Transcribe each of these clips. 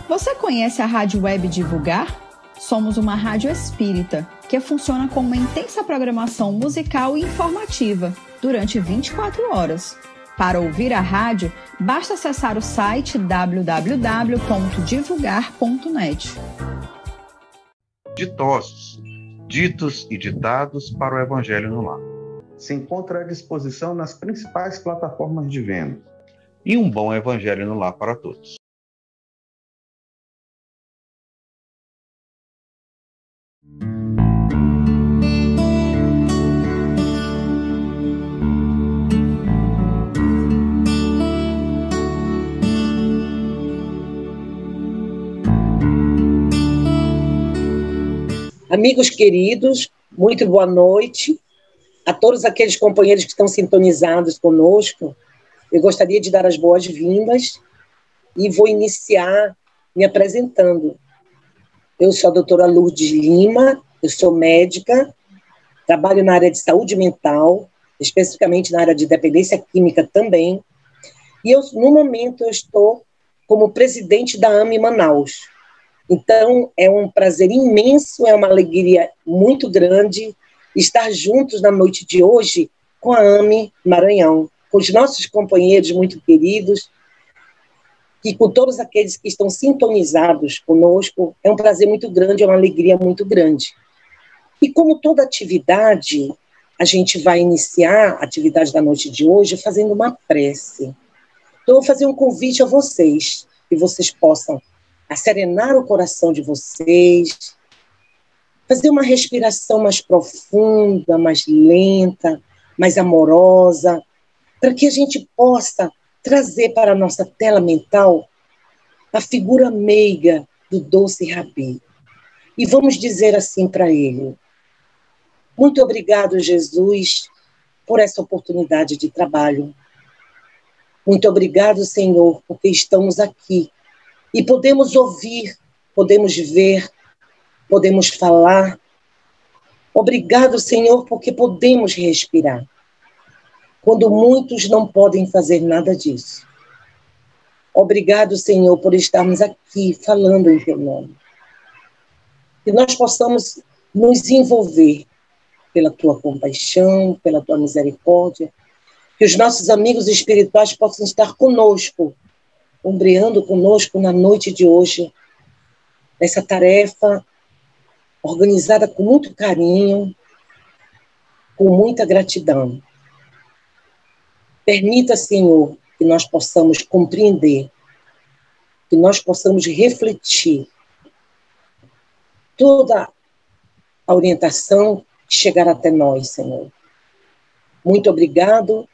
Você conhece a Rádio Web Divulgar? Somos uma rádio espírita que funciona com uma intensa programação musical e informativa durante 24 horas. Para ouvir a rádio, basta acessar o site www.divulgar.net. Ditosos, ditos e ditados para o Evangelho no Lar. Se encontra à disposição nas principais plataformas de venda. E um bom Evangelho no Lar para todos. Amigos queridos, muito boa noite a todos aqueles companheiros que estão sintonizados conosco. Eu gostaria de dar as boas-vindas e vou iniciar me apresentando. Eu sou a doutora Lourdes Lima, eu sou médica, trabalho na área de saúde mental, especificamente na área de dependência química também, e no momento eu estou como presidente da AME Manaus. Então, é um prazer imenso, é uma alegria muito grande estar juntos na noite de hoje com a AME Maranhão, com os nossos companheiros muito queridos e com todos aqueles que estão sintonizados conosco. É um prazer muito grande, é uma alegria muito grande. E como toda atividade, a gente vai iniciar a atividade da noite de hoje fazendo uma prece. Então, eu vou fazer um convite a vocês, que vocês possam serenar o coração de vocês, fazer uma respiração mais profunda, mais lenta, mais amorosa, para que a gente possa trazer para a nossa tela mental a figura meiga do doce Rabi. E vamos dizer assim para ele: muito obrigado, Jesus, por essa oportunidade de trabalho. Muito obrigado, Senhor, porque estamos aqui e podemos ouvir, podemos ver, podemos falar. Obrigado, Senhor, porque podemos respirar, quando muitos não podem fazer nada disso. Obrigado, Senhor, por estarmos aqui falando em Teu nome. Que nós possamos nos envolver pela Tua compaixão, pela Tua misericórdia, que os nossos amigos espirituais possam estar conosco, ombreando conosco na noite de hoje, nessa tarefa organizada com muito carinho, com muita gratidão. Permita, Senhor, que nós possamos compreender, que nós possamos refletir toda a orientação que chegar até nós, Senhor. Muito obrigado.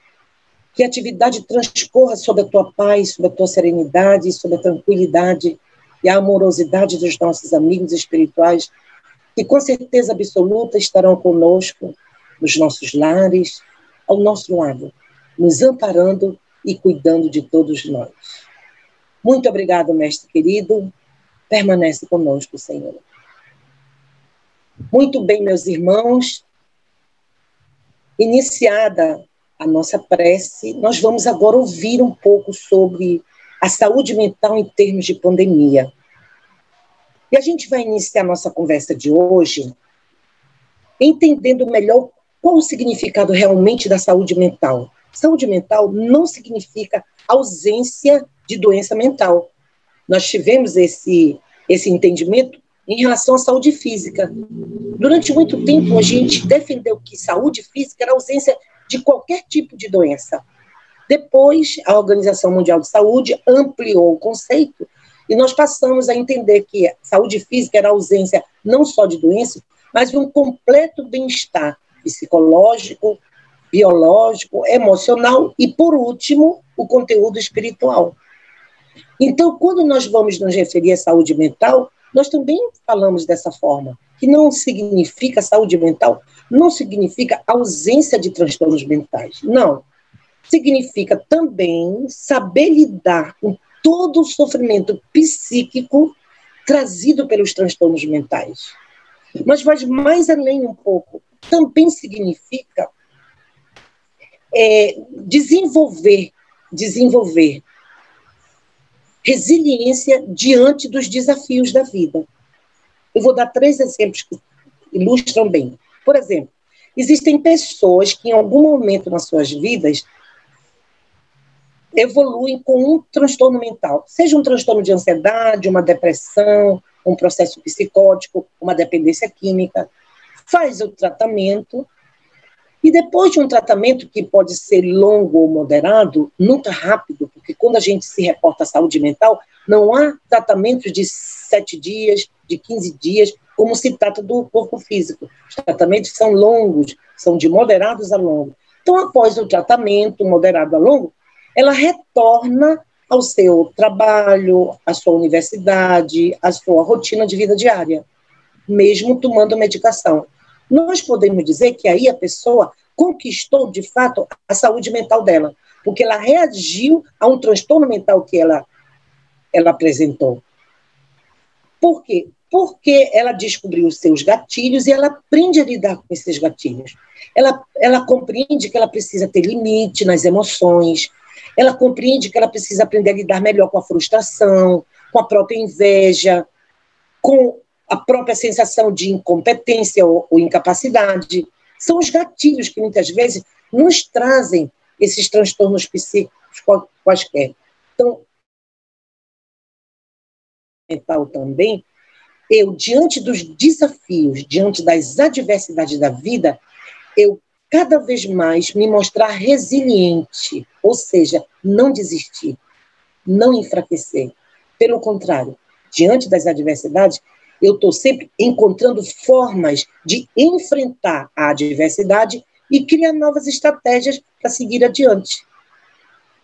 Que a atividade transcorra sob a Tua paz, sob a Tua serenidade, sob a tranquilidade e a amorosidade dos nossos amigos espirituais, que com certeza absoluta estarão conosco, nos nossos lares, ao nosso lado, nos amparando e cuidando de todos nós. Muito obrigado, mestre querido. Permanece conosco, Senhor. Muito bem, meus irmãos. Iniciada a nossa prece, nós vamos agora ouvir um pouco sobre a saúde mental em termos de pandemia. E a gente vai iniciar a nossa conversa de hoje entendendo melhor qual o significado realmente da saúde mental. Saúde mental não significa ausência de doença mental. Nós tivemos esse entendimento em relação à saúde física. Durante muito tempo, a gente defendeu que saúde física era ausência de qualquer tipo de doença. Depois, a Organização Mundial de Saúde ampliou o conceito e nós passamos a entender que saúde física era ausência não só de doença, mas de um completo bem-estar psicológico, biológico, emocional e, por último, o conteúdo espiritual. Então, quando nós vamos nos referir à saúde mental, nós também falamos dessa forma, que não significa saúde mental, não significa ausência de transtornos mentais, não. Significa também saber lidar com todo o sofrimento psíquico trazido pelos transtornos mentais. Mas vai mais além um pouco, também significa desenvolver resiliência diante dos desafios da vida. Eu vou dar 3 exemplos que ilustram bem. Por exemplo, existem pessoas que em algum momento nas suas vidas evoluem com um transtorno mental, seja um transtorno de ansiedade, uma depressão, um processo psicótico, uma dependência química, faz o tratamento, e depois de um tratamento que pode ser longo ou moderado, nunca rápido, porque quando a gente se reporta à saúde mental, não há tratamentos de 7 dias, de 15 dias, como se trata do corpo físico. Os tratamentos são longos, são de moderados a longos. Então, após o tratamento moderado a longo, ela retorna ao seu trabalho, à sua universidade, à sua rotina de vida diária, mesmo tomando medicação. Nós podemos dizer que aí a pessoa conquistou, de fato, a saúde mental dela, porque ela reagiu a um transtorno mental que ela apresentou. Por quê? Porque ela descobriu os seus gatilhos e ela aprende a lidar com esses gatilhos. Ela compreende que ela precisa ter limite nas emoções, ela compreende que ela precisa aprender a lidar melhor com a frustração, com a própria inveja, com a própria sensação de incompetência ou incapacidade. São os gatilhos que muitas vezes nos trazem esses transtornos psíquicos quaisquer. Então, mental também, eu, diante dos desafios, diante das adversidades da vida, eu cada vez mais me mostrar resiliente, ou seja, não desistir, não enfraquecer. Pelo contrário, diante das adversidades, eu estou sempre encontrando formas de enfrentar a adversidade e criar novas estratégias para seguir adiante.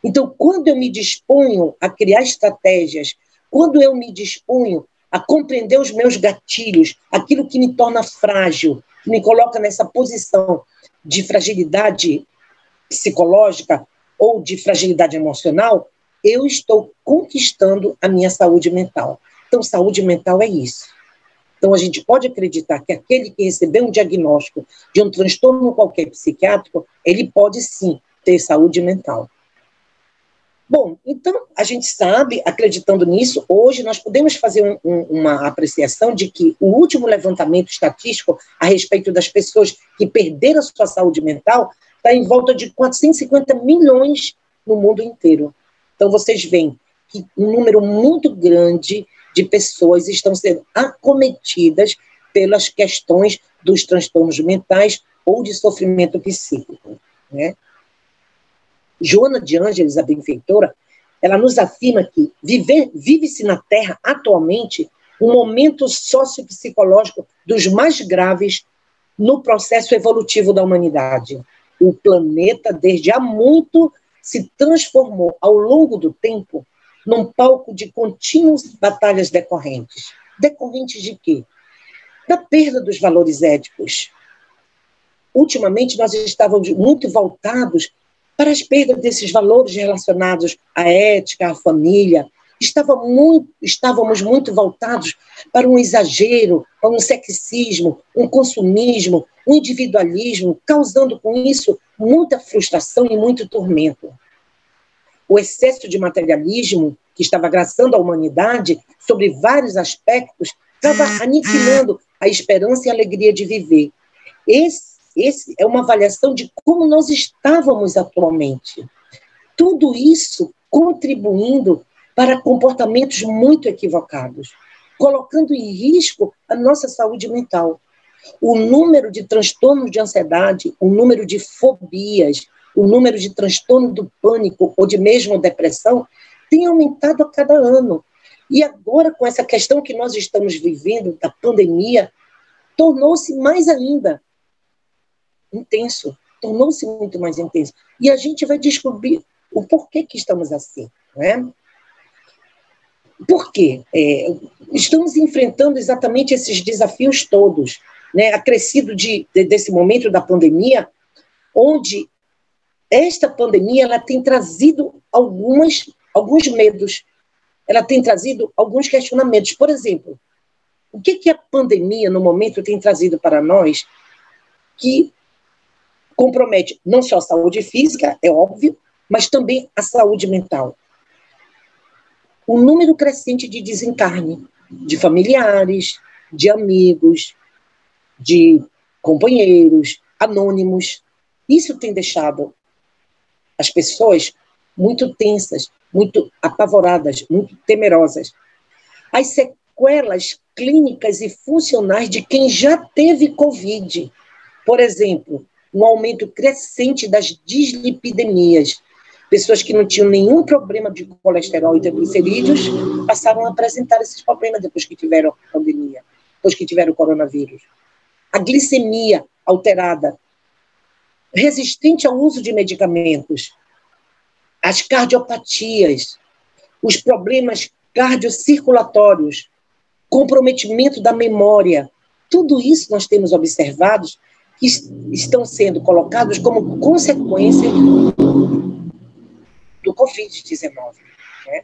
Então, quando eu me disponho a criar estratégias, quando eu me disponho a compreender os meus gatilhos, aquilo que me torna frágil, que me coloca nessa posição de fragilidade psicológica ou de fragilidade emocional, eu estou conquistando a minha saúde mental. Então, saúde mental é isso. Então, a gente pode acreditar que aquele que recebeu um diagnóstico de um transtorno qualquer psiquiátrico, ele pode, sim, ter saúde mental. Bom, então, a gente sabe, acreditando nisso, hoje nós podemos fazer uma apreciação de que o último levantamento estatístico a respeito das pessoas que perderam a sua saúde mental está em volta de 450 milhões no mundo inteiro. Então, vocês veem que um número muito grande de pessoas estão sendo acometidas pelas questões dos transtornos mentais ou de sofrimento psíquico, né? Joana de Ângeles, a benfeitora, ela nos afirma que vive-se na Terra atualmente um momento sociopsicológico dos mais graves no processo evolutivo da humanidade. O planeta, desde há muito, se transformou ao longo do tempo num palco de contínuas batalhas decorrentes. Decorrentes de quê? Da perda dos valores éticos. Ultimamente, nós estávamos muito voltados para as perdas desses valores relacionados à ética, à família. Estávamos muito voltados para um exagero, para um sexismo, um consumismo, um individualismo, causando com isso muita frustração e muito tormento. O excesso de materialismo que estava agraçando a humanidade sobre vários aspectos estava aniquilando a esperança e a alegria de viver. Esse é uma avaliação de como nós estávamos atualmente. Tudo isso contribuindo para comportamentos muito equivocados, colocando em risco a nossa saúde mental. O número de transtornos de ansiedade, o número de fobias, o número de transtorno do pânico ou de mesmo depressão tem aumentado a cada ano. E agora, com essa questão que nós estamos vivendo, da pandemia, tornou-se mais ainda intenso, tornou-se muito mais intenso. E a gente vai descobrir o porquê que estamos assim, não é? Por quê? Estamos enfrentando exatamente esses desafios todos, né? Acrescido desse momento da pandemia, onde esta pandemia ela tem trazido alguns medos, ela tem trazido alguns questionamentos. Por exemplo, o que a pandemia, no momento, tem trazido para nós que compromete não só a saúde física, é óbvio, mas também a saúde mental. o número crescente de desencarne, de familiares, de amigos, de companheiros, anônimos. Isso tem deixado as pessoas muito tensas, muito apavoradas, muito temerosas. As sequelas clínicas e funcionais de quem já teve Covid. Por exemplo, um aumento crescente das dislipidemias. Pessoas que não tinham nenhum problema de colesterol e triglicerídeos passaram a apresentar esses problemas depois que tiveram a pandemia, depois que tiveram o coronavírus. A glicemia alterada, resistente ao uso de medicamentos, as cardiopatias, os problemas cardiocirculatórios, comprometimento da memória, tudo isso nós temos observado que estão sendo colocados como consequência do Covid-19. Né?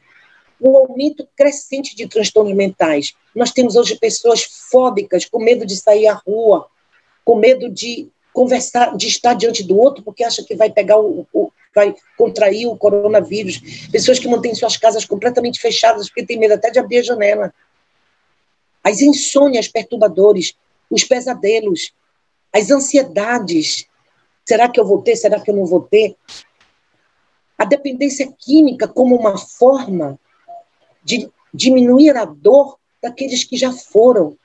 Um aumento crescente de transtornos mentais. Nós temos hoje pessoas fóbicas, com medo de sair à rua, com medo de conversar, de estar diante do outro, porque acha que vai pegar vai contrair o coronavírus. Pessoas que mantêm suas casas completamente fechadas, porque tem medo até de abrir a janela. As insônias perturbadores, os pesadelos, as ansiedades. Será que eu vou ter? Será que eu não vou ter? A dependência química como uma forma de diminuir a dor daqueles que já foram.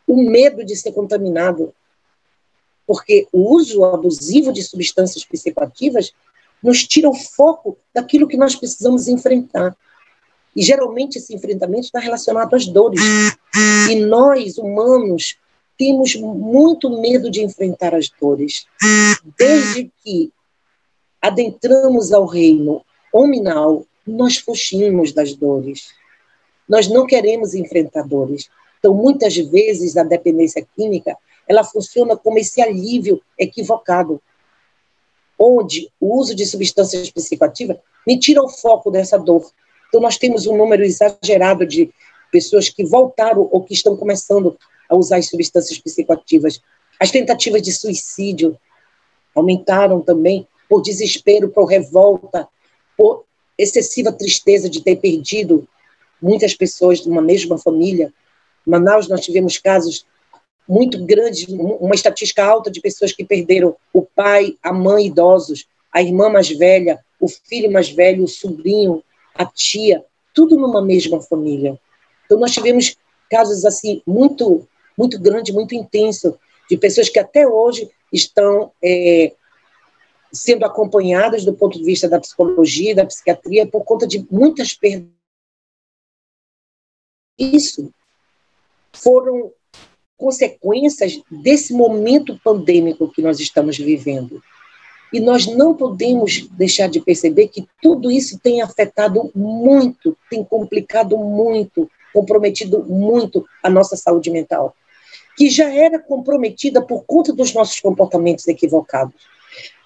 O medo de ser contaminado. Porque o uso abusivo de substâncias psicoativas nos tira o foco daquilo que nós precisamos enfrentar. E, geralmente, esse enfrentamento está relacionado às dores. E nós, humanos, temos muito medo de enfrentar as dores. Desde que adentramos ao reino hominal, nós fugimos das dores. Nós não queremos enfrentar dores. Então, muitas vezes, a dependência química, ela funciona como esse alívio equivocado, onde o uso de substâncias psicoativas me tira o foco dessa dor. Então, nós temos um número exagerado de pessoas que voltaram ou que estão começando a usar as substâncias psicoativas. As tentativas de suicídio aumentaram também por desespero, por revolta, por excessiva tristeza de ter perdido muitas pessoas de uma mesma família. Em Manaus, nós tivemos casos muito grandes, uma estatística alta de pessoas que perderam o pai, a mãe idosos, a irmã mais velha, o filho mais velho, o sobrinho, a tia, tudo numa mesma família. Então, nós tivemos casos assim muito, muito grandes, muito intensos, de pessoas que até hoje estão sendo acompanhadas do ponto de vista da psicologia, da psiquiatria, por conta de muitas perdas. Isso foram consequências desse momento pandêmico que nós estamos vivendo. E nós não podemos deixar de perceber que tudo isso tem afetado muito, tem complicado muito, comprometido muito a nossa saúde mental, que já era comprometida por conta dos nossos comportamentos equivocados.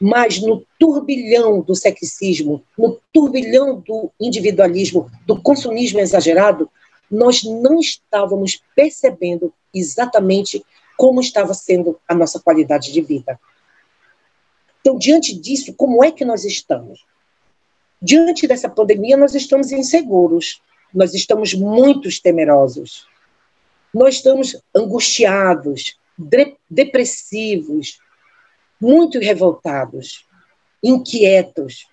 Mas no turbilhão do sexismo, no turbilhão do individualismo, do consumismo exagerado, nós não estávamos percebendo exatamente como estava sendo a nossa qualidade de vida. Então, diante disso, como é que nós estamos? Diante dessa pandemia, nós estamos inseguros, nós estamos muito temerosos, nós estamos angustiados, depressivos, muito revoltados, inquietos,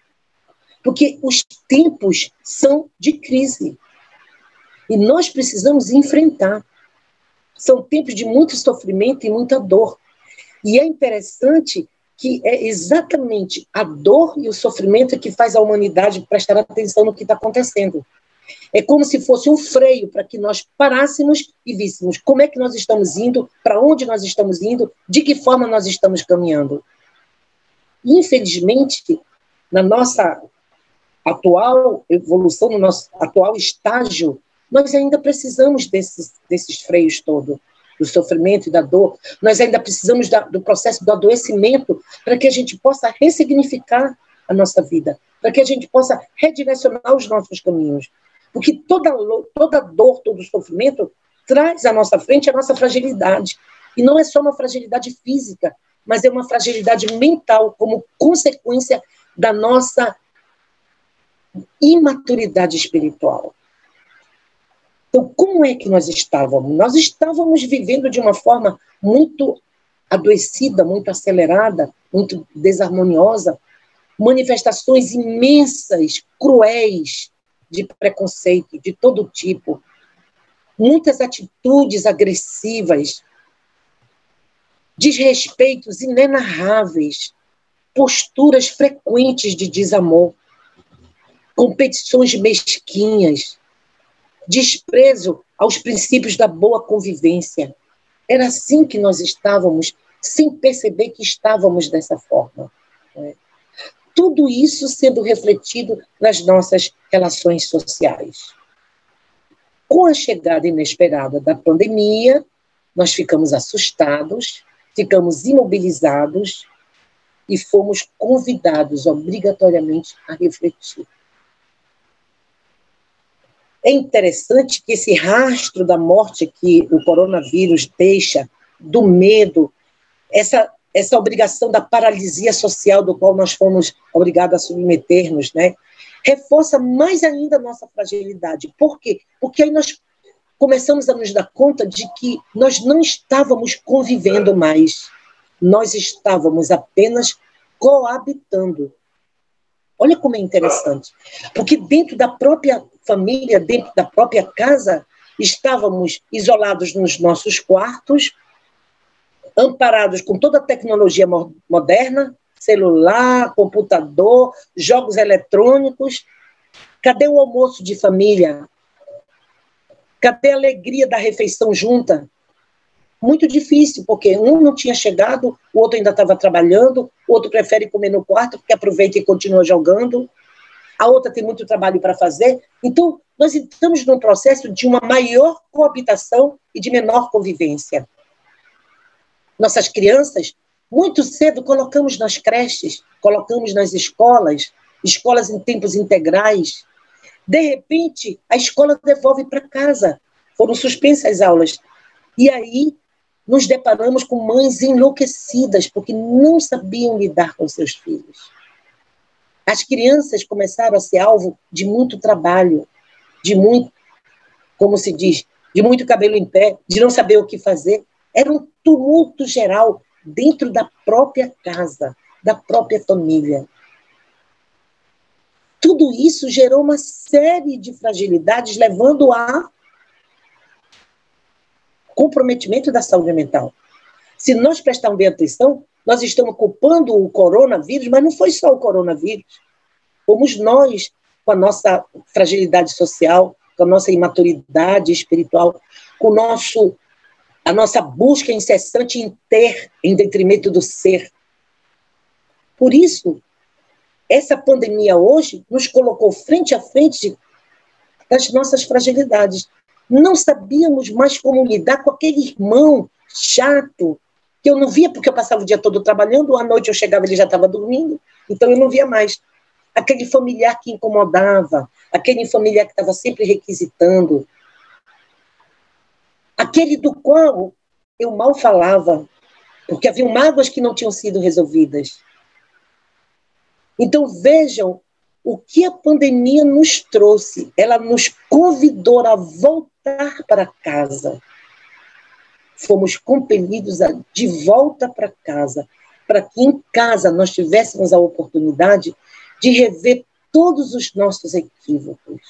porque os tempos são de crise. E nós precisamos enfrentar. São tempos de muito sofrimento e muita dor. E é interessante que é exatamente a dor e o sofrimento que faz a humanidade prestar atenção no que está acontecendo. É como se fosse um freio para que nós parássemos e víssemos como é que nós estamos indo, para onde nós estamos indo, de que forma nós estamos caminhando. Infelizmente, na nossa atual evolução, no nosso atual estágio, nós ainda precisamos desses freios todos, do sofrimento e da dor. Nós ainda precisamos do processo do adoecimento para que a gente possa ressignificar a nossa vida, para que a gente possa redirecionar os nossos caminhos. Porque toda dor, todo sofrimento traz à nossa frente a nossa fragilidade. E não é só uma fragilidade física, mas é uma fragilidade mental, como consequência da nossa imaturidade espiritual. Então, como é que nós estávamos? Nós estávamos vivendo de uma forma muito adoecida, muito acelerada, muito desarmoniosa, manifestações imensas, cruéis, de preconceito, de todo tipo, muitas atitudes agressivas, desrespeitos inenarráveis, posturas frequentes de desamor, competições mesquinhas, desprezo aos princípios da boa convivência. Era assim que nós estávamos, sem perceber que estávamos dessa forma. Né? Tudo isso sendo refletido nas nossas relações sociais. Com a chegada inesperada da pandemia, nós ficamos assustados, ficamos imobilizados e fomos convidados obrigatoriamente a refletir. É interessante que esse rastro da morte que o coronavírus deixa, do medo, essa obrigação da paralisia social do qual nós fomos obrigados a submeter-nos, né, reforça mais ainda a nossa fragilidade. Por quê? Porque aí nós começamos a nos dar conta de que nós não estávamos convivendo mais, nós estávamos apenas coabitando. Olha como é interessante, porque dentro da própria família, dentro da própria casa, estávamos isolados nos nossos quartos, amparados com toda a tecnologia moderna, celular, computador, jogos eletrônicos. Cadê o almoço de família? Cadê a alegria da refeição junta? Muito difícil, porque um não tinha chegado, o outro ainda estava trabalhando, o outro prefere comer no quarto, porque aproveita e continua jogando, a outra tem muito trabalho para fazer. Então, nós estamos num processo de uma maior coabitação e de menor convivência. Nossas crianças, muito cedo, colocamos nas creches, colocamos nas escolas, escolas em tempos integrais. De repente, a escola devolve para casa. Foram suspensas as aulas. E aí, nos deparamos com mães enlouquecidas, porque não sabiam lidar com seus filhos. As crianças começaram a ser alvo de muito trabalho, de muito, como se diz, de muito cabelo em pé, de não saber o que fazer. Era um tumulto geral dentro da própria casa, da própria família. Tudo isso gerou uma série de fragilidades, levando a comprometimento da saúde mental. Se nós prestarmos bem atenção, nós estamos culpando o coronavírus, mas não foi só o coronavírus. Fomos nós, com a nossa fragilidade social, com a nossa imaturidade espiritual, com a nossa busca incessante em ter, em detrimento do ser. Por isso, essa pandemia hoje nos colocou frente a frente das nossas fragilidades. Não sabíamos mais como lidar com aquele irmão chato, que eu não via porque eu passava o dia todo trabalhando, à noite eu chegava e ele já estava dormindo, então eu não via mais. Aquele familiar que incomodava, aquele familiar que estava sempre requisitando, aquele do qual eu mal falava, porque haviam mágoas que não tinham sido resolvidas. Então vejam o que a pandemia nos trouxe. Ela nos convidou a voltar para casa. Fomos compelidos de volta para casa, para que em casa nós tivéssemos a oportunidade de rever todos os nossos equívocos.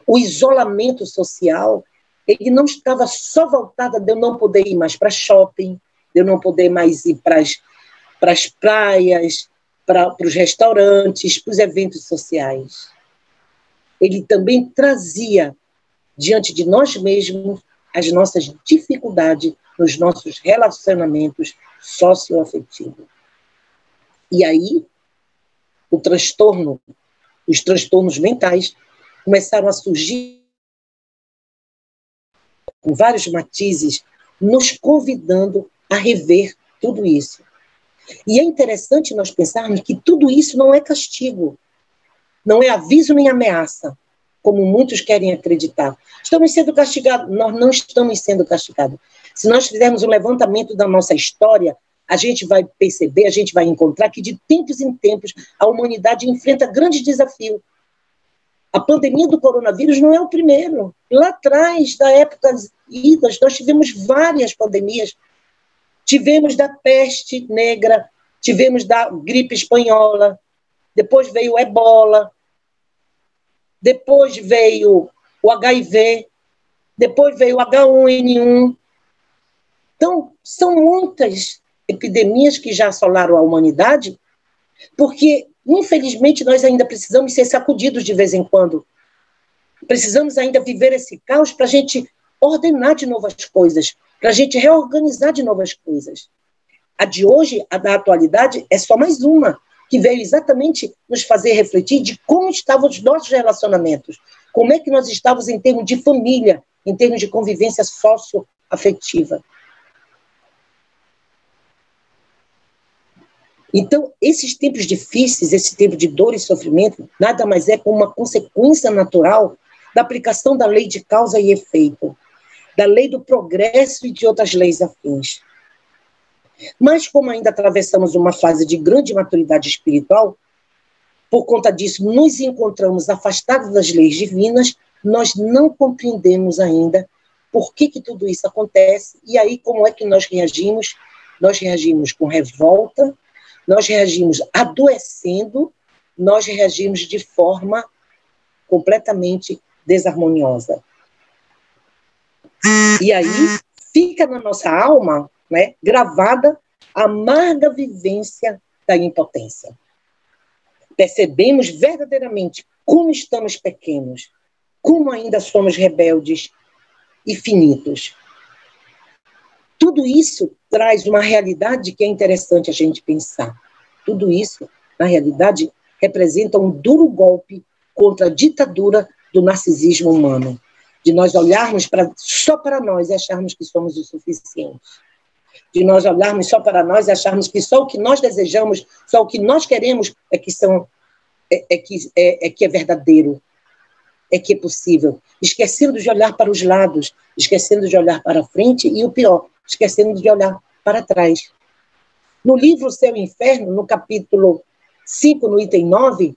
O isolamento social, ele não estava só voltado de eu não poder ir mais para shopping, de eu não poder mais ir para as praias, para os restaurantes, para os eventos sociais. Ele também trazia diante de nós mesmos as nossas dificuldades nos nossos relacionamentos socioafetivos. E aí, os transtornos mentais começaram a surgir com vários matizes, nos convidando a rever tudo isso. E é interessante nós pensarmos que tudo isso não é castigo, não é aviso nem ameaça, como muitos querem acreditar. Estamos sendo castigados. Nós não estamos sendo castigados. Se nós fizermos um levantamento da nossa história, a gente vai perceber, a gente vai encontrar que de tempos em tempos a humanidade enfrenta grandes desafios. A pandemia do coronavírus não é o primeiro. Lá atrás, da época idas, nós tivemos várias pandemias. Tivemos da peste negra, tivemos da gripe espanhola, depois veio o ebola, depois veio o HIV, depois veio o H1N1. Então, são muitas epidemias que já assolaram a humanidade, porque, infelizmente, nós ainda precisamos ser sacudidos de vez em quando. Precisamos ainda viver esse caos para a gente ordenar de novas coisas, para a gente reorganizar de novas coisas. A de hoje, a da atualidade, é só mais uma, que veio exatamente nos fazer refletir de como estavam os nossos relacionamentos, como é que nós estávamos em termos de família, em termos de convivência socioafetiva. Então, esses tempos difíceis, esse tempo de dor e sofrimento, nada mais é como uma consequência natural da aplicação da lei de causa e efeito, da lei do progresso e de outras leis afins. Mas, como ainda atravessamos uma fase de grande maturidade espiritual, por conta disso, nos encontramos afastados das leis divinas, nós não compreendemos ainda por que tudo isso acontece, e aí como é que nós reagimos? Nós reagimos com revolta, nós reagimos adoecendo, nós reagimos de forma completamente desarmoniosa. E aí fica na nossa alma, né, gravada a amarga vivência da impotência. Percebemos verdadeiramente como estamos pequenos, como ainda somos rebeldes e finitos. Tudo isso traz uma realidade que é interessante a gente pensar. Tudo isso, na realidade, representa um duro golpe contra a ditadura do narcisismo humano, de nós olharmos só para nós e acharmos que somos o suficiente, de nós olharmos só para nós e acharmos que só o que nós desejamos, só o que nós queremos é que é verdadeiro, é que é possível, esquecendo de olhar para os lados, esquecendo de olhar para a frente e, o pior, esquecendo de olhar para trás. No livro Céu e Inferno, no capítulo 5, no item 9,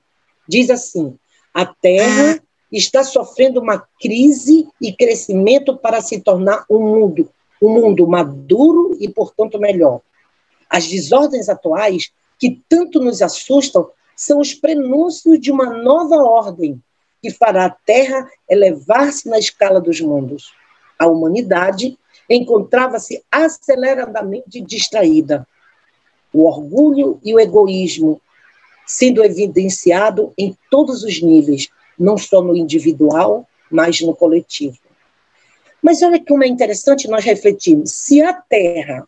diz assim: a Terra está sofrendo uma crise e crescimento para se tornar um mundo maduro e, portanto, melhor. As desordens atuais, que tanto nos assustam, são os prenúncios de uma nova ordem que fará a Terra elevar-se na escala dos mundos. A humanidade encontrava-se aceleradamente distraída. O orgulho e o egoísmo sendo evidenciado em todos os níveis, não só no individual, mas no coletivo. Mas olha como é interessante nós refletirmos. Se a Terra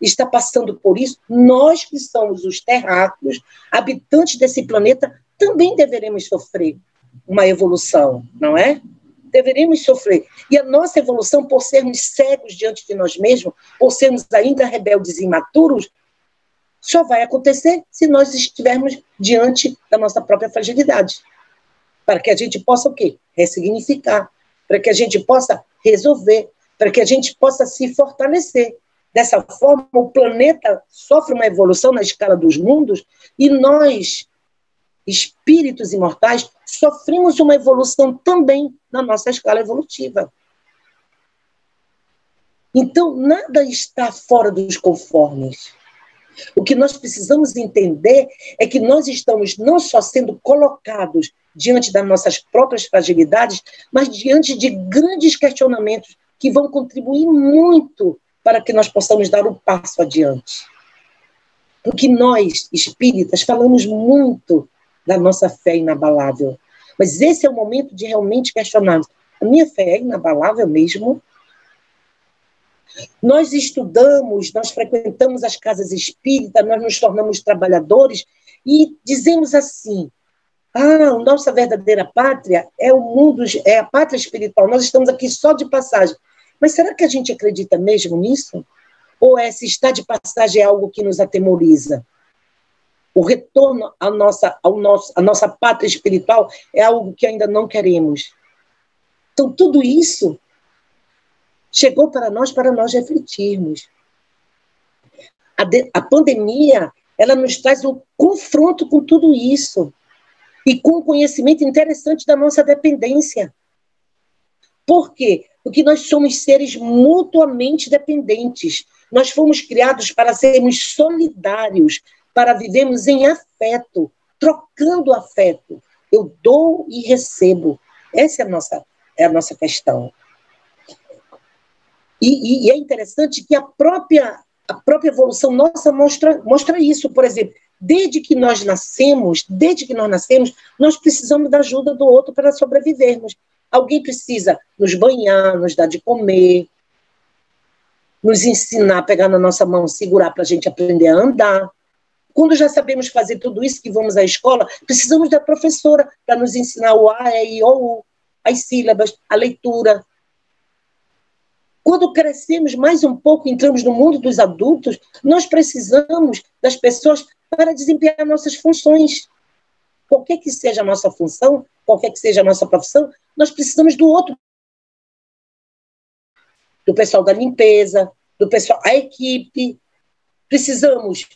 está passando por isso, nós que somos os terráqueos, habitantes desse planeta, também deveremos sofrer uma evolução, não é? Deveremos sofrer. E a nossa evolução, por sermos cegos diante de nós mesmos, por sermos ainda rebeldes e imaturos, só vai acontecer se nós estivermos diante da nossa própria fragilidade. Para que a gente possa o quê? Ressignificar. Para que a gente possa resolver. Para que a gente possa se fortalecer. Dessa forma, o planeta sofre uma evolução na escala dos mundos e nós, espíritos imortais, sofremos uma evolução também na nossa escala evolutiva. Então, nada está fora dos conformes. O que nós precisamos entender é que nós estamos não só sendo colocados diante das nossas próprias fragilidades, mas diante de grandes questionamentos que vão contribuir muito para que nós possamos dar um passo adiante. Porque nós, espíritas, falamos muito da nossa fé inabalável, mas esse é o momento de realmente questionarmos. A minha fé é inabalável mesmo? Nós estudamos, nós frequentamos as casas espíritas, nós nos tornamos trabalhadores e dizemos assim: a nossa verdadeira pátria é o mundo, é a pátria espiritual, nós estamos aqui só de passagem. Mas será que a gente acredita mesmo nisso? Ou se estar de passagem é algo que nos atemoriza? O retorno à nossa pátria espiritual é algo que ainda não queremos. Então, tudo isso chegou para nós refletirmos. A pandemia, ela nos traz um confronto com tudo isso. e com conhecimento interessante da nossa dependência. Por quê? Porque nós somos seres mutuamente dependentes. Nós fomos criados para sermos solidários, para vivermos em afeto, trocando afeto. Eu dou e recebo. Essa é a nossa questão. E é interessante que a própria evolução nossa mostra isso. Por exemplo, desde que nós nascemos, nós precisamos da ajuda do outro para sobrevivermos. Alguém precisa nos banhar, nos dar de comer, nos ensinar a pegar na nossa mão, segurar para a gente aprender a andar. Quando já sabemos fazer tudo isso, que vamos à escola, precisamos da professora para nos ensinar o A, E, I, O, U, as sílabas, a leitura. Quando crescemos mais um pouco, entramos no mundo dos adultos, nós precisamos das pessoas para desempenhar nossas funções. Qualquer que seja a nossa função, qualquer que seja a nossa profissão, nós precisamos do outro. Do pessoal da limpeza, do pessoal, a equipe. Precisamos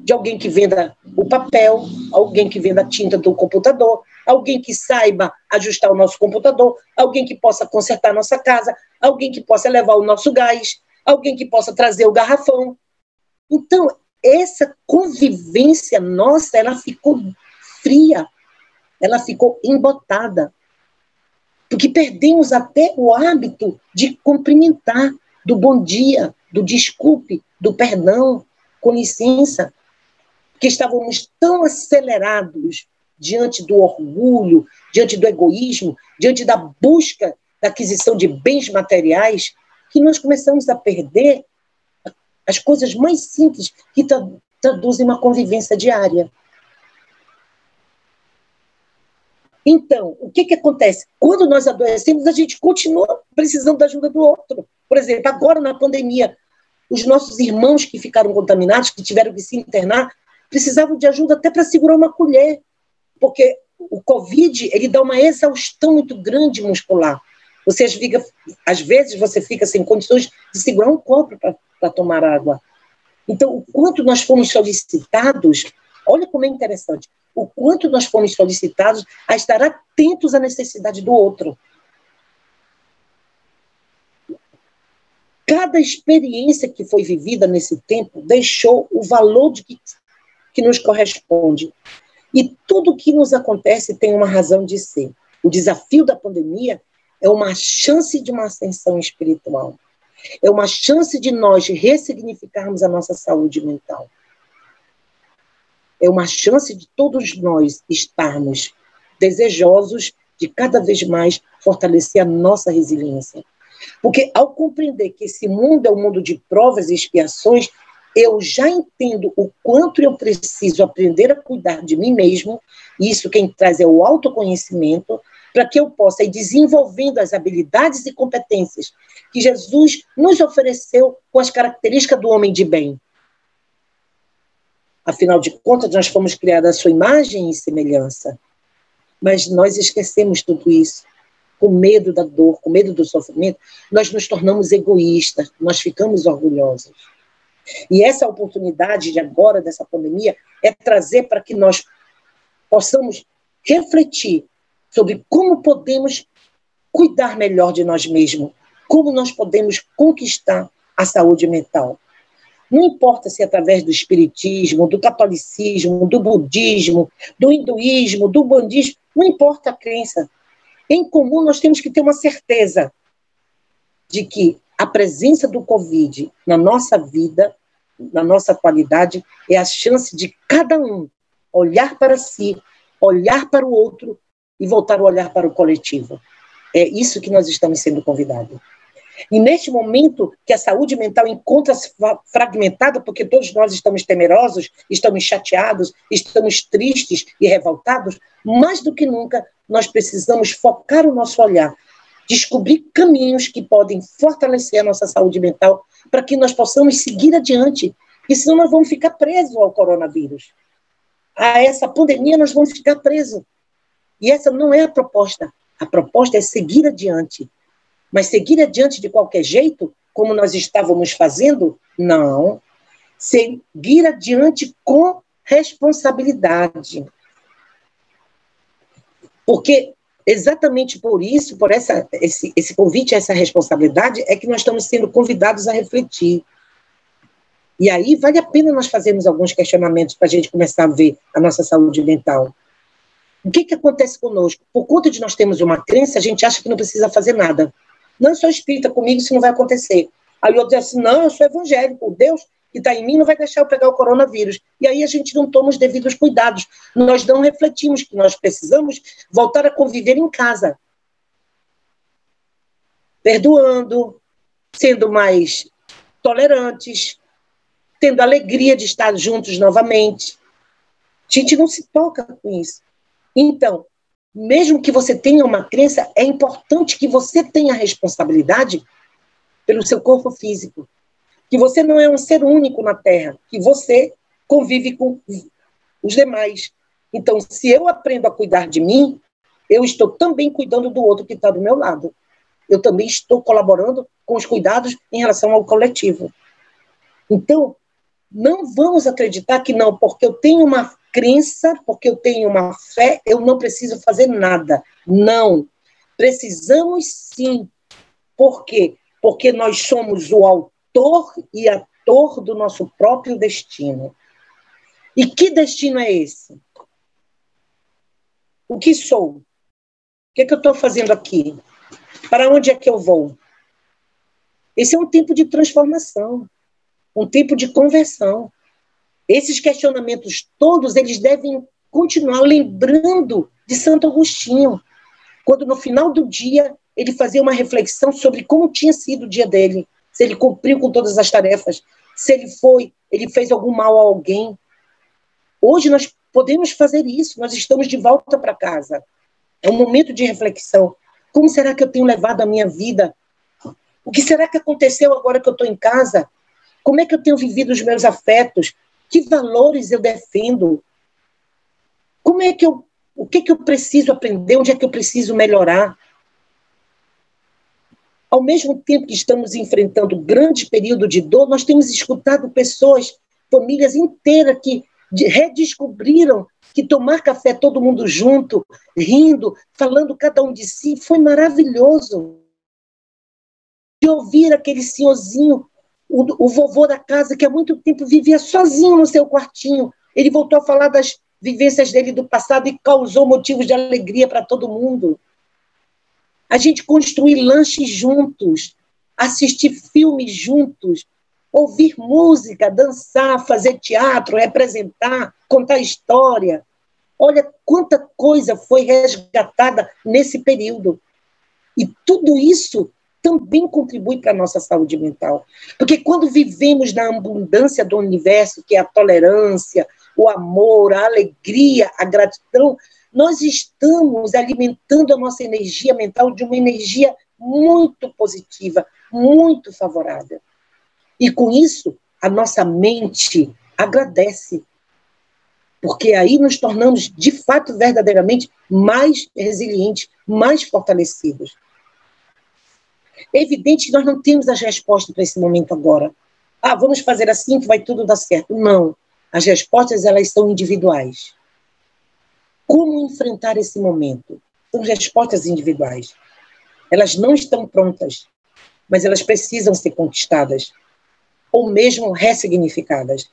de alguém que venda o papel, alguém que venda a tinta do computador, alguém que saiba ajustar o nosso computador, alguém que possa consertar a nossa casa, alguém que possa levar o nosso gás, alguém que possa trazer o garrafão. Então, essa convivência nossa, ela ficou fria, ela ficou embotada, porque perdemos até o hábito de cumprimentar, do bom dia, do desculpe, do perdão, com licença, porque estávamos tão acelerados diante do orgulho, diante do egoísmo, diante da busca da aquisição de bens materiais, que nós começamos a perder as coisas mais simples que traduzem uma convivência diária. Então, o que acontece? Quando nós adoecemos, a gente continua precisando da ajuda do outro. Por exemplo, agora na pandemia, os nossos irmãos que ficaram contaminados, que tiveram que se internar, precisavam de ajuda até para segurar uma colher, porque o Covid, ele dá uma exaustão muito grande muscular. Às vezes você fica sem condições de segurar um copo para tomar água. Então, o quanto nós fomos solicitados, olha como é interessante, o quanto nós fomos solicitados a estar atentos à necessidade do outro. Cada experiência que foi vivida nesse tempo deixou o valor que nos corresponde. E tudo que nos acontece tem uma razão de ser. O desafio da pandemia é uma chance de uma ascensão espiritual. É uma chance de nós ressignificarmos a nossa saúde mental. É uma chance de todos nós estarmos desejosos de cada vez mais fortalecer a nossa resiliência. Porque ao compreender que esse mundo é um mundo de provas e expiações, eu já entendo o quanto eu preciso aprender a cuidar de mim mesmo, e isso quem traz é o autoconhecimento, para que eu possa ir desenvolvendo as habilidades e competências que Jesus nos ofereceu com as características do homem de bem. Afinal de contas, nós fomos criados à sua imagem e semelhança. Mas nós esquecemos tudo isso. Com medo da dor, com medo do sofrimento, nós nos tornamos egoístas, nós ficamos orgulhosos. E essa oportunidade de agora, dessa pandemia, é trazer para que nós possamos refletir sobre como podemos cuidar melhor de nós mesmos, como nós podemos conquistar a saúde mental. Não importa se é através do espiritismo, do catolicismo, do budismo, do hinduísmo, do budismo, não importa a crença. Em comum, nós temos que ter uma certeza de que a presença do Covid na nossa vida, na nossa qualidade, é a chance de cada um olhar para si, olhar para o outro e voltar a olhar para o coletivo. É isso que nós estamos sendo convidados. E neste momento que a saúde mental encontra-se fragmentada, porque todos nós estamos temerosos, estamos chateados, estamos tristes e revoltados, mais do que nunca nós precisamos focar o nosso olhar, descobrir caminhos que podem fortalecer a nossa saúde mental para que nós possamos seguir adiante, porque senão nós vamos ficar presos ao coronavírus. A essa pandemia nós vamos ficar presos. E essa não é a proposta. A proposta é seguir adiante. Mas seguir adiante de qualquer jeito, como nós estávamos fazendo? Não. Seguir adiante com responsabilidade. Porque exatamente por isso, por esse convite, essa responsabilidade, é que nós estamos sendo convidados a refletir. E aí vale a pena nós fazermos alguns questionamentos para a gente começar a ver a nossa saúde mental. O que acontece conosco? Por conta de nós termos uma crença, a gente acha que não precisa fazer nada. Não, eu sou espírita, comigo isso não vai acontecer. Aí o outro diz assim, não, eu sou evangélico, Deus que está em mim não vai deixar eu pegar o coronavírus. E aí a gente não toma os devidos cuidados. Nós não refletimos que nós precisamos voltar a conviver em casa. Perdoando, sendo mais tolerantes, tendo alegria de estar juntos novamente. A gente não se toca com isso. Então, mesmo que você tenha uma crença, é importante que você tenha responsabilidade pelo seu corpo físico. Que você não é um ser único na Terra, que você convive com os demais. Então, se eu aprendo a cuidar de mim, eu estou também cuidando do outro que está do meu lado. Eu também estou colaborando com os cuidados em relação ao coletivo. Então, não vamos acreditar que não, porque eu tenho uma crença, porque eu tenho uma fé, eu não preciso fazer nada. Não. Precisamos sim. Por quê? Porque nós somos o autor e ator do nosso próprio destino. E que destino é esse? O que sou? O que eu estou fazendo aqui? Para onde é que eu vou? Esse é um tempo de transformação, um tempo de conversão. Esses questionamentos todos, eles devem continuar lembrando de Santo Agostinho, quando no final do dia ele fazia uma reflexão sobre como tinha sido o dia dele, se ele cumpriu com todas as tarefas, se ele fez algum mal a alguém. Hoje nós podemos fazer isso, nós estamos de volta para casa. É um momento de reflexão. Como será que eu tenho levado a minha vida? O que será que aconteceu agora que eu estou em casa? Como é que eu tenho vivido os meus afetos? Que valores eu defendo? O que eu preciso aprender? Onde é que eu preciso melhorar? Ao mesmo tempo que estamos enfrentando um grande período de dor, nós temos escutado pessoas, famílias inteiras que redescobriram que tomar café todo mundo junto, rindo, falando cada um de si, foi maravilhoso. De ouvir aquele senhorzinho, o vovô da casa, que há muito tempo vivia sozinho no seu quartinho. Ele voltou a falar das vivências dele do passado e causou motivos de alegria para todo mundo. A gente construir lanches juntos, assistir filmes juntos, ouvir música, dançar, fazer teatro, representar, contar história. Olha quanta coisa foi resgatada nesse período. E tudo isso também contribui para a nossa saúde mental. Porque quando vivemos na abundância do universo, que é a tolerância, o amor, a alegria, a gratidão, nós estamos alimentando a nossa energia mental de uma energia muito positiva, muito favorável. E com isso, a nossa mente agradece. Porque aí nos tornamos, de fato, verdadeiramente mais resilientes, mais fortalecidos. É evidente que nós não temos as respostas para esse momento agora. Vamos fazer assim que vai tudo dar certo. Não. As respostas, elas são individuais. Como enfrentar esse momento? São respostas individuais. Elas não estão prontas, mas elas precisam ser conquistadas, ou mesmo ressignificadas.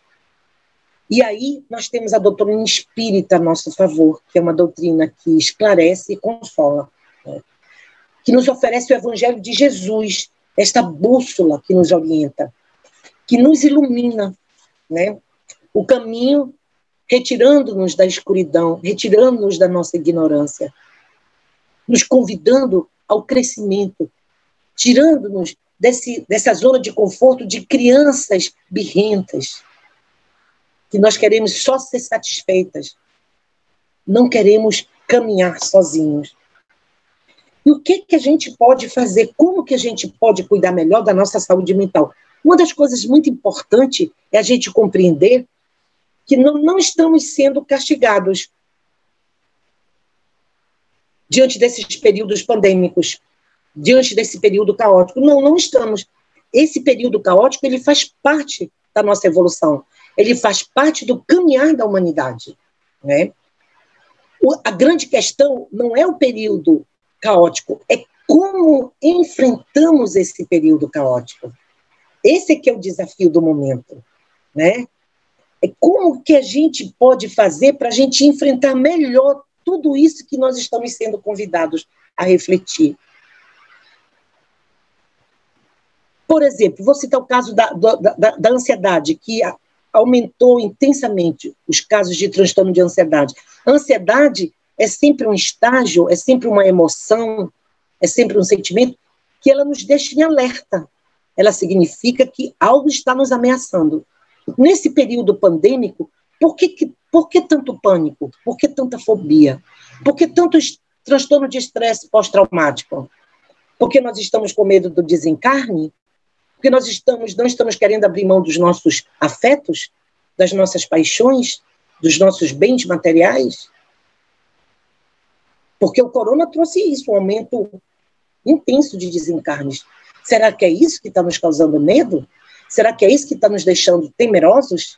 E aí nós temos a doutrina espírita a nosso favor, que é uma doutrina que esclarece e consola, né? Que nos oferece o Evangelho de Jesus, esta bússola que nos orienta, que nos ilumina, né? O caminho, retirando-nos da escuridão, retirando-nos da nossa ignorância, nos convidando ao crescimento, tirando-nos dessa zona de conforto de crianças birrentas, que nós queremos só ser satisfeitas, não queremos caminhar sozinhos. E o que a gente pode fazer? Como que a gente pode cuidar melhor da nossa saúde mental? Uma das coisas muito importantes é a gente compreender que não estamos sendo castigados diante desses períodos pandêmicos, diante desse período caótico. Não estamos. Esse período caótico, ele faz parte da nossa evolução. Ele faz parte do caminhar da humanidade, né? A grande questão não é o período caótico, é como enfrentamos esse período caótico. Esse é que é o desafio do momento, né? É como que a gente pode fazer para a gente enfrentar melhor tudo isso que nós estamos sendo convidados a refletir. Por exemplo, vou citar o caso da ansiedade, que aumentou intensamente os casos de transtorno de ansiedade. A ansiedade é sempre um estágio, é sempre uma emoção, é sempre um sentimento que ela nos deixa em alerta. Ela significa que algo está nos ameaçando. Nesse período pandêmico, por que tanto pânico? Por que tanta fobia? Por que tanto transtorno de estresse pós-traumático? Porque nós estamos com medo do desencarne? Porque nós não estamos querendo abrir mão dos nossos afetos, das nossas paixões, dos nossos bens materiais? Porque o corona trouxe isso, um aumento intenso de desencarnes. Será que é isso que está nos causando medo? Será que é isso que está nos deixando temerosos?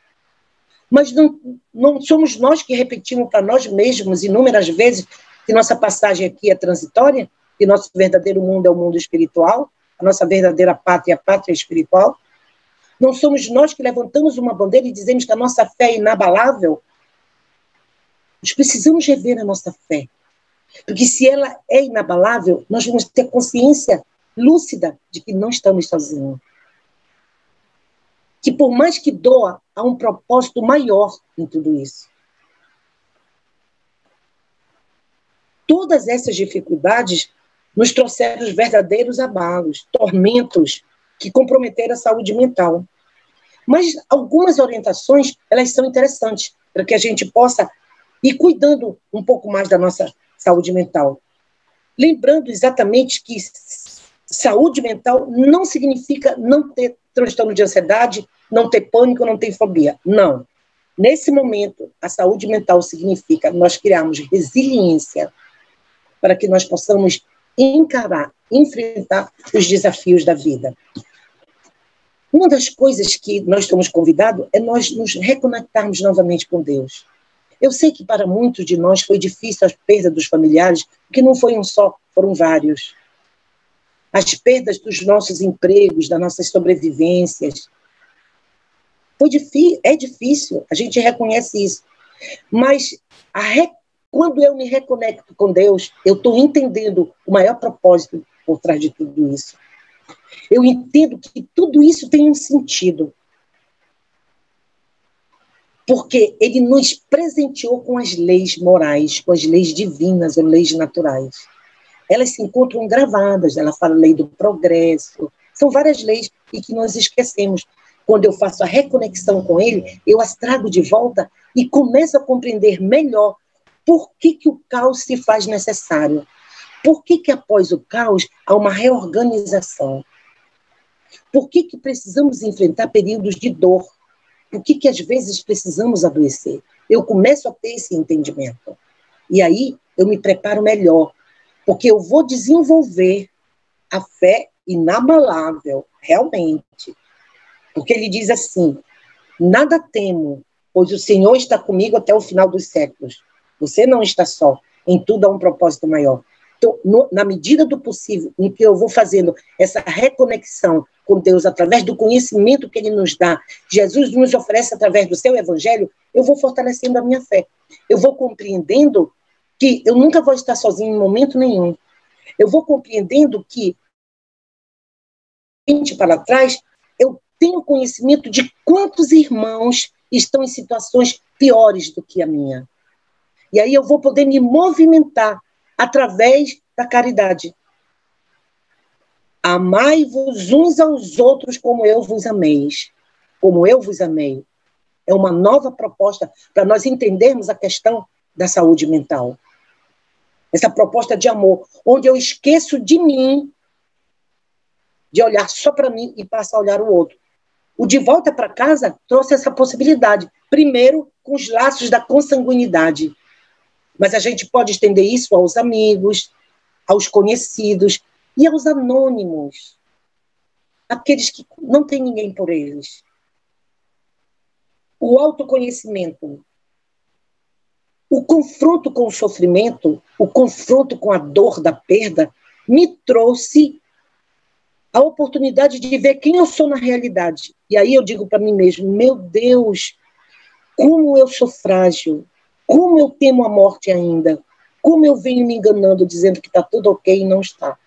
Mas não somos nós que repetimos para nós mesmos inúmeras vezes que nossa passagem aqui é transitória, que nosso verdadeiro mundo é o mundo espiritual, a nossa verdadeira pátria é a pátria espiritual? Não somos nós que levantamos uma bandeira e dizemos que a nossa fé é inabalável? Nós precisamos rever a nossa fé. Porque se ela é inabalável, nós vamos ter consciência lúcida de que não estamos sozinhos. Que por mais que doa, há um propósito maior em tudo isso. Todas essas dificuldades nos trouxeram os verdadeiros abalos, tormentos que comprometeram a saúde mental. Mas algumas orientações, elas são interessantes para que a gente possa ir cuidando um pouco mais da nossa saúde mental. Lembrando exatamente que saúde mental não significa não ter transtorno de ansiedade, não ter pânico, não ter fobia. Não. Nesse momento, a saúde mental significa nós criarmos resiliência para que nós possamos encarar, enfrentar os desafios da vida. Uma das coisas que nós estamos convidados é nós nos reconectarmos novamente com Deus. Eu sei que para muitos de nós foi difícil a perda dos familiares, porque não foi um só, foram vários. As perdas dos nossos empregos, das nossas sobrevivências. É difícil, a gente reconhece isso. Mas quando eu me reconecto com Deus, eu estou entendendo o maior propósito por trás de tudo isso. Eu entendo que tudo isso tem um sentido. Porque ele nos presenteou com as leis morais, com as leis divinas ou leis naturais. Elas se encontram gravadas, ela fala lei do progresso, são várias leis e que nós esquecemos. Quando eu faço a reconexão com ele, eu as trago de volta e começo a compreender melhor por que o caos se faz necessário. Por que após o caos há uma reorganização? Por que precisamos enfrentar períodos de dor? Por que às vezes precisamos adoecer? Eu começo a ter esse entendimento. E aí eu me preparo melhor, porque eu vou desenvolver a fé inabalável, realmente. Porque ele diz assim, nada temo, pois o Senhor está comigo até o final dos séculos. Você não está só, em tudo há um propósito maior. Então, na medida do possível, em que eu vou fazendo essa reconexão com Deus, através do conhecimento que Ele nos dá, Jesus nos oferece através do seu evangelho, eu vou fortalecendo a minha fé. Eu vou compreendendo que eu nunca vou estar sozinho em momento nenhum. Eu vou compreendendo que, para trás, eu tenho conhecimento de quantos irmãos estão em situações piores do que a minha. E aí eu vou poder me movimentar através da caridade. Amai-vos uns aos outros como eu vos ameis. Como eu vos amei. É uma nova proposta para nós entendermos a questão da saúde mental. Essa proposta de amor, onde eu esqueço de mim, de olhar só para mim e passo a olhar o outro. O De Volta para Casa trouxe essa possibilidade. Primeiro, com os laços da consanguinidade. Mas a gente pode estender isso aos amigos, aos conhecidos e aos anônimos. Aqueles que não tem ninguém por eles. O autoconhecimento. O confronto com o sofrimento, o confronto com a dor da perda, me trouxe a oportunidade de ver quem eu sou na realidade. E aí eu digo para mim mesmo, meu Deus, como eu sou frágil, como eu temo a morte ainda, como eu venho me enganando, dizendo que está tudo ok e não está.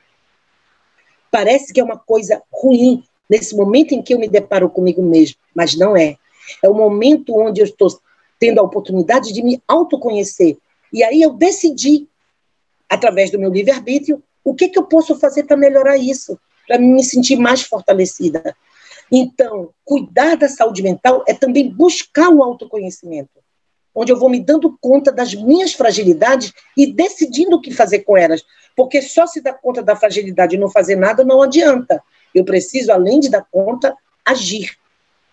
Parece que é uma coisa ruim nesse momento em que eu me deparo comigo mesmo, mas não é. É o momento onde eu estou tendo a oportunidade de me autoconhecer. E aí eu decidi, através do meu livre-arbítrio, o que eu posso fazer para melhorar isso, para me sentir mais fortalecida. Então, cuidar da saúde mental é também buscar o autoconhecimento, onde eu vou me dando conta das minhas fragilidades e decidindo o que fazer com elas. Porque só se dar conta da fragilidade e não fazer nada não adianta. Eu preciso, além de dar conta, agir.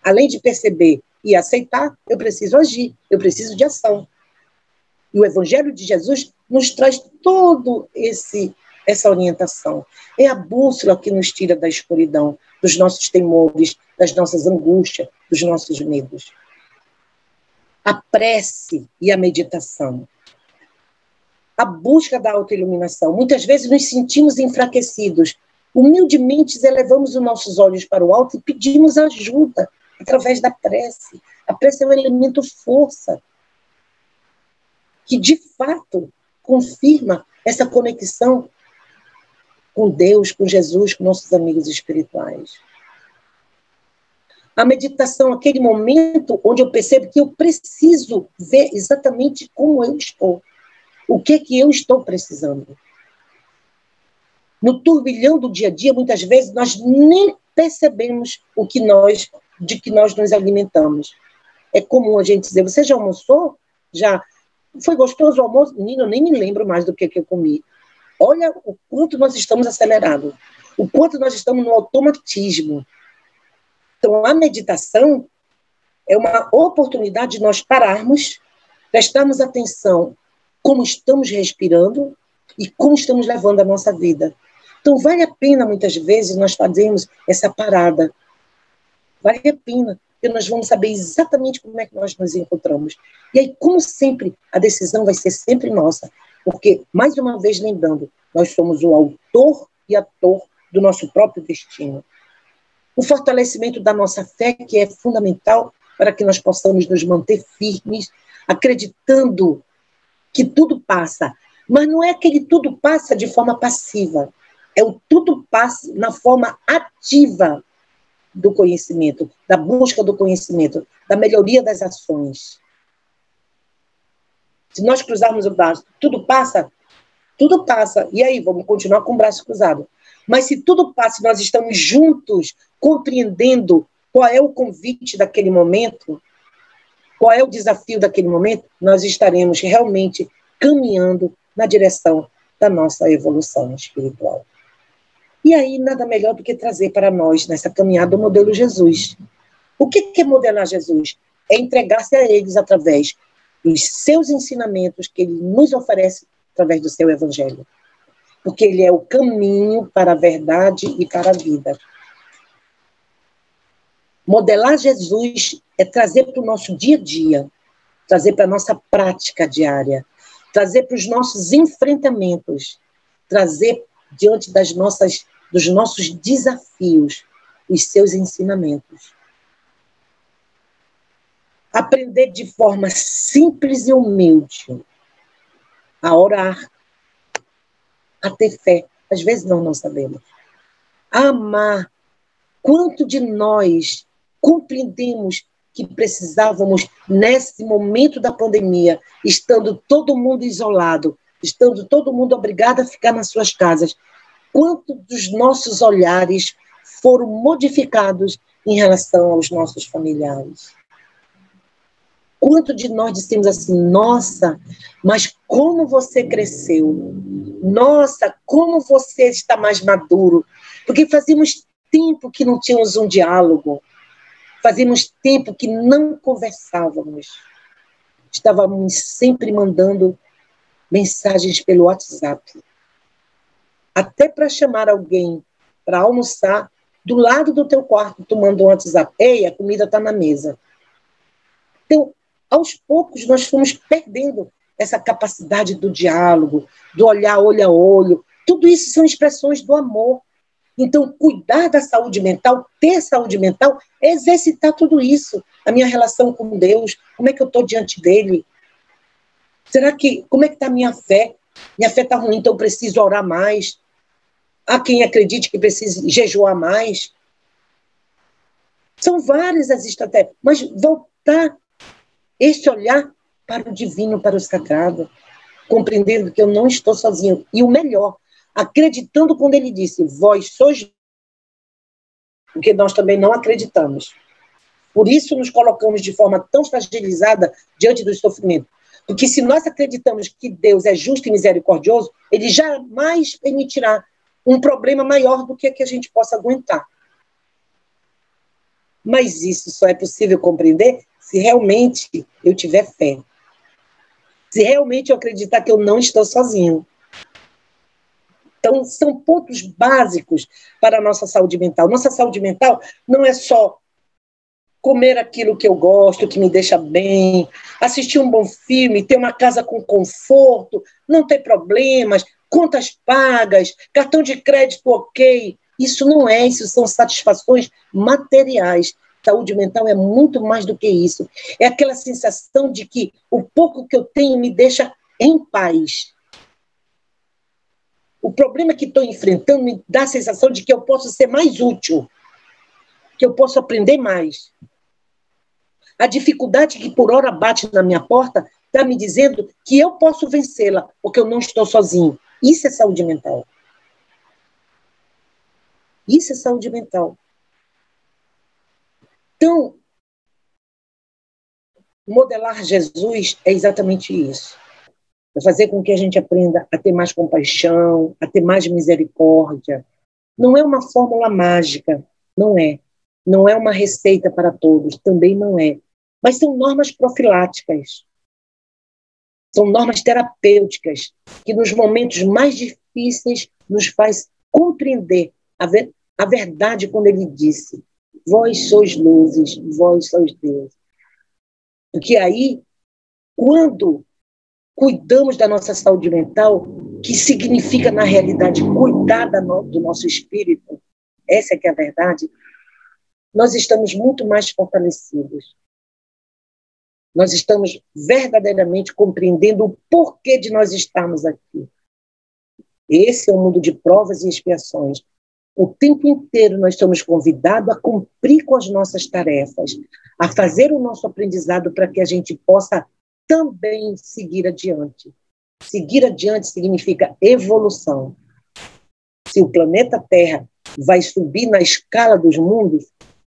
Além de perceber e aceitar, eu preciso agir, eu preciso de ação. E o Evangelho de Jesus nos traz todo essa orientação. É a bússola que nos tira da escuridão, dos nossos temores, das nossas angústias, dos nossos medos. A prece e a meditação. A busca da autoiluminação. Muitas vezes nos sentimos enfraquecidos. Humildemente elevamos os nossos olhos para o alto e pedimos ajuda através da prece. A prece é um elemento força que, de fato, confirma essa conexão com Deus, com Jesus, com nossos amigos espirituais. A meditação, aquele momento onde eu percebo que eu preciso ver exatamente como eu estou. O que eu estou precisando. No turbilhão do dia a dia, muitas vezes, nós nem percebemos de que nós nos alimentamos. É comum a gente dizer, você já almoçou? Já? Foi gostoso o almoço? Menino, eu nem me lembro mais do que eu comi. Olha o quanto nós estamos acelerados. O quanto nós estamos no automatismo. Então, a meditação é uma oportunidade de nós pararmos, prestarmos atenção como estamos respirando e como estamos levando a nossa vida. Então, vale a pena, muitas vezes, nós fazermos essa parada. Vale a pena, porque nós vamos saber exatamente como é que nós nos encontramos. E aí, como sempre, a decisão vai ser sempre nossa, porque, mais uma vez lembrando, nós somos o autor e ator do nosso próprio destino. O fortalecimento da nossa fé, que é fundamental para que nós possamos nos manter firmes, acreditando que tudo passa. Mas não é aquele tudo passa de forma passiva. É o tudo passa na forma ativa do conhecimento, da busca do conhecimento, da melhoria das ações. Se nós cruzarmos o braço, tudo passa. E aí, vamos continuar com o braço cruzado. Mas se tudo passa e nós estamos juntos, compreendendo qual é o convite daquele momento, qual é o desafio daquele momento, nós estaremos realmente caminhando na direção da nossa evolução espiritual. E aí, nada melhor do que trazer para nós, nessa caminhada, o modelo Jesus. O que é modelar Jesus? É entregar-se a eles através dos seus ensinamentos que ele nos oferece através do seu Evangelho. Porque ele é o caminho para a verdade e para a vida. Modelar Jesus é trazer para o nosso dia a dia, trazer para a nossa prática diária, trazer para os nossos enfrentamentos, trazer diante dos nossos desafios, os seus ensinamentos. Aprender de forma simples e humilde a orar, a ter fé. Às vezes nós não sabemos. A amar. Quanto de nós compreendemos que precisávamos, nesse momento da pandemia, estando todo mundo isolado, estando todo mundo obrigado a ficar nas suas casas, quanto dos nossos olhares foram modificados em relação aos nossos familiares? Quanto de nós dissemos assim, nossa, mas como você cresceu? Nossa, como você está mais maduro? Porque fazíamos tempo que não tínhamos um diálogo. Fazíamos tempo que não conversávamos. Estávamos sempre mandando mensagens pelo WhatsApp. Até para chamar alguém para almoçar, do lado do teu quarto, tu manda um WhatsApp. Ei, a comida está na mesa. Então, aos poucos, nós fomos perdendo essa capacidade do diálogo, do olhar olho a olho, tudo isso são expressões do amor. Então, cuidar da saúde mental, ter saúde mental, é exercitar tudo isso. A minha relação com Deus, como é que eu estou diante dele? Como é que está a minha fé? Minha fé está ruim, então eu preciso orar mais. Há quem acredite que precisa jejuar mais. São várias as estratégias, mas voltar este olhar para o divino, para o sagrado, compreendendo que eu não estou sozinho. E o melhor, acreditando quando ele disse, vós sois, porque nós também não acreditamos. Por isso nos colocamos de forma tão fragilizada diante do sofrimento. Porque se nós acreditamos que Deus é justo e misericordioso, ele jamais permitirá um problema maior do que a gente possa aguentar. Mas isso só é possível compreender se realmente eu tiver fé. Se realmente eu acreditar que eu não estou sozinho. Então, são pontos básicos para a nossa saúde mental. Nossa saúde mental não é só comer aquilo que eu gosto, que me deixa bem, assistir um bom filme, ter uma casa com conforto, não ter problemas, contas pagas, cartão de crédito ok. Isso não é, isso são satisfações materiais. Saúde mental é muito mais do que isso. É aquela sensação de que o pouco que eu tenho me deixa em paz. O problema que estou enfrentando me dá a sensação de que eu posso ser mais útil, que eu posso aprender mais. A dificuldade que por hora bate na minha porta está me dizendo que eu posso vencê-la, porque eu não estou sozinho. Isso é saúde mental. Isso é saúde mental. Então, modelar Jesus é exatamente isso. É fazer com que a gente aprenda a ter mais compaixão, a ter mais misericórdia. Não é uma fórmula mágica, não é. Não é uma receita para todos, também não é. Mas são normas profiláticas. São normas terapêuticas que nos momentos mais difíceis nos faz compreender a verdade quando ele disse: vós sois luzes, vós sois Deus. Porque aí, quando cuidamos da nossa saúde mental, que significa, na realidade, cuidar do nosso espírito, essa é que é a verdade, nós estamos muito mais fortalecidos. Nós estamos verdadeiramente compreendendo o porquê de nós estarmos aqui. Esse é um mundo de provas e expiações. O tempo inteiro nós somos convidados a cumprir com as nossas tarefas, a fazer o nosso aprendizado para que a gente possa também seguir adiante. Seguir adiante significa evolução. Se o planeta Terra vai subir na escala dos mundos,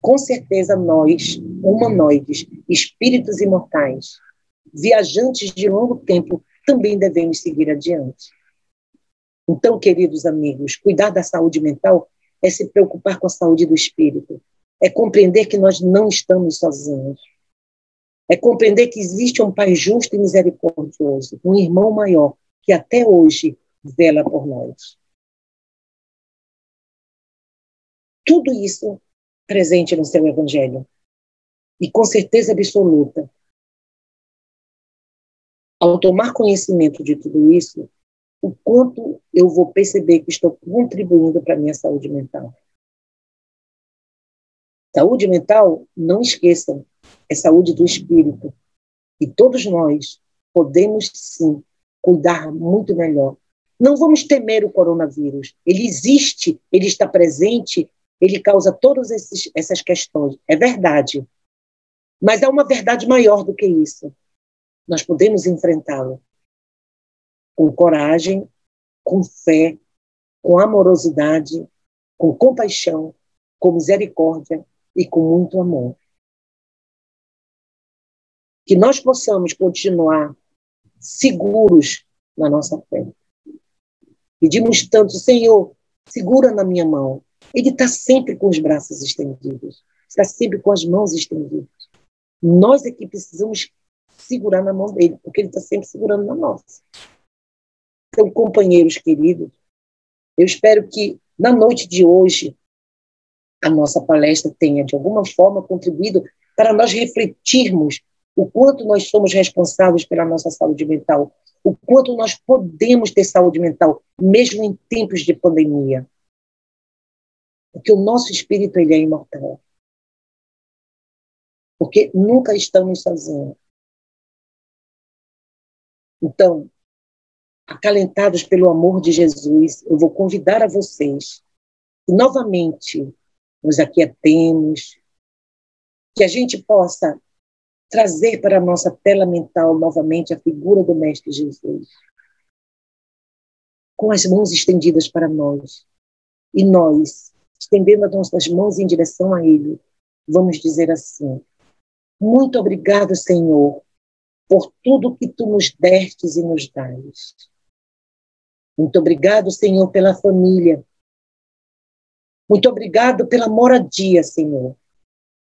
com certeza nós, humanoides, espíritos imortais, viajantes de longo tempo, também devemos seguir adiante. Então, queridos amigos, cuidar da saúde mental é se preocupar com a saúde do espírito, é compreender que nós não estamos sozinhos, é compreender que existe um Pai justo e misericordioso, um irmão maior, que até hoje vela por nós. Tudo isso presente no seu Evangelho. E com certeza absoluta, ao tomar conhecimento de tudo isso, o quanto eu vou perceber que estou contribuindo para a minha saúde mental. Saúde mental, não esqueçam, é saúde do espírito. E todos nós podemos, sim, cuidar muito melhor. Não vamos temer o coronavírus. Ele existe, ele está presente, ele causa todas essas questões. É verdade. Mas há uma verdade maior do que isso. Nós podemos enfrentá-lo com coragem, com fé, com amorosidade, com compaixão, com misericórdia e com muito amor. Que nós possamos continuar seguros na nossa fé. Pedimos tanto, Senhor, segura na minha mão. Ele está sempre com os braços estendidos, está sempre com as mãos estendidas. Nós é que precisamos segurar na mão dele, porque ele está sempre segurando na nossa. Então, companheiros queridos, eu espero que na noite de hoje a nossa palestra tenha, de alguma forma, contribuído para nós refletirmos o quanto nós somos responsáveis pela nossa saúde mental, o quanto nós podemos ter saúde mental, mesmo em tempos de pandemia. Porque o nosso espírito, ele é imortal. Porque nunca estamos sozinhos. Então, acalentados pelo amor de Jesus, eu vou convidar a vocês que novamente nos aquietemos, que a gente possa trazer para a nossa tela mental novamente a figura do Mestre Jesus, com as mãos estendidas para nós. E nós, estendendo as nossas mãos em direção a Ele, vamos dizer assim: muito obrigado, Senhor, por tudo que Tu nos destes e nos dás. Muito obrigado, Senhor, pela família. Muito obrigado pela moradia, Senhor,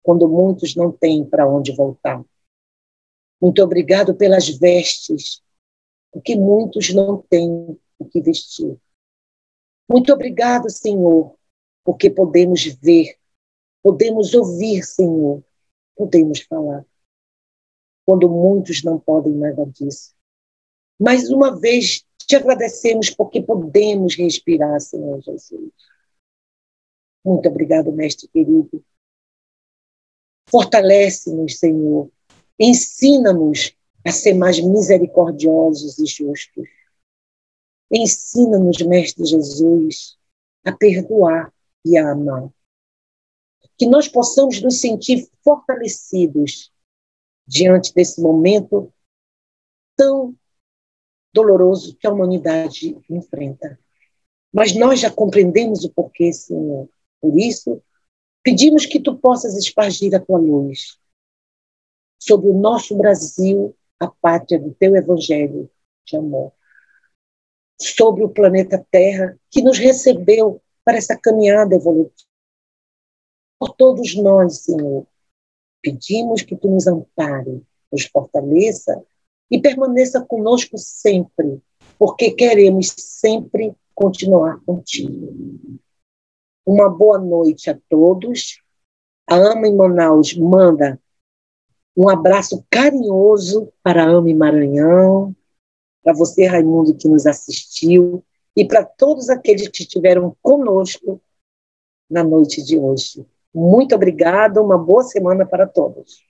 quando muitos não têm para onde voltar. Muito obrigado pelas vestes, porque muitos não têm o que vestir. Muito obrigado, Senhor, porque podemos ver, podemos ouvir, Senhor, podemos falar, quando muitos não podem nada disso. Mais uma vez, te agradecemos porque podemos respirar, Senhor Jesus. Muito obrigado, Mestre querido. Fortalece-nos, Senhor. Ensina-nos a ser mais misericordiosos e justos. Ensina-nos, Mestre Jesus, a perdoar e a amar. Que nós possamos nos sentir fortalecidos diante desse momento tão doloroso que a humanidade enfrenta. Mas nós já compreendemos o porquê, Senhor. Por isso, pedimos que Tu possas espargir a Tua luz sobre o nosso Brasil, a pátria do Teu Evangelho de amor. Sobre o planeta Terra, que nos recebeu para essa caminhada evolutiva. Por todos nós, Senhor, pedimos que Tu nos ampare, nos fortaleça e permaneça conosco sempre, porque queremos sempre continuar contigo. Uma boa noite a todos. A AMA em Manaus manda um abraço carinhoso para a AMA em Maranhão, para você, Raimundo, que nos assistiu, e para todos aqueles que estiveram conosco na noite de hoje. Muito obrigada, uma boa semana para todos.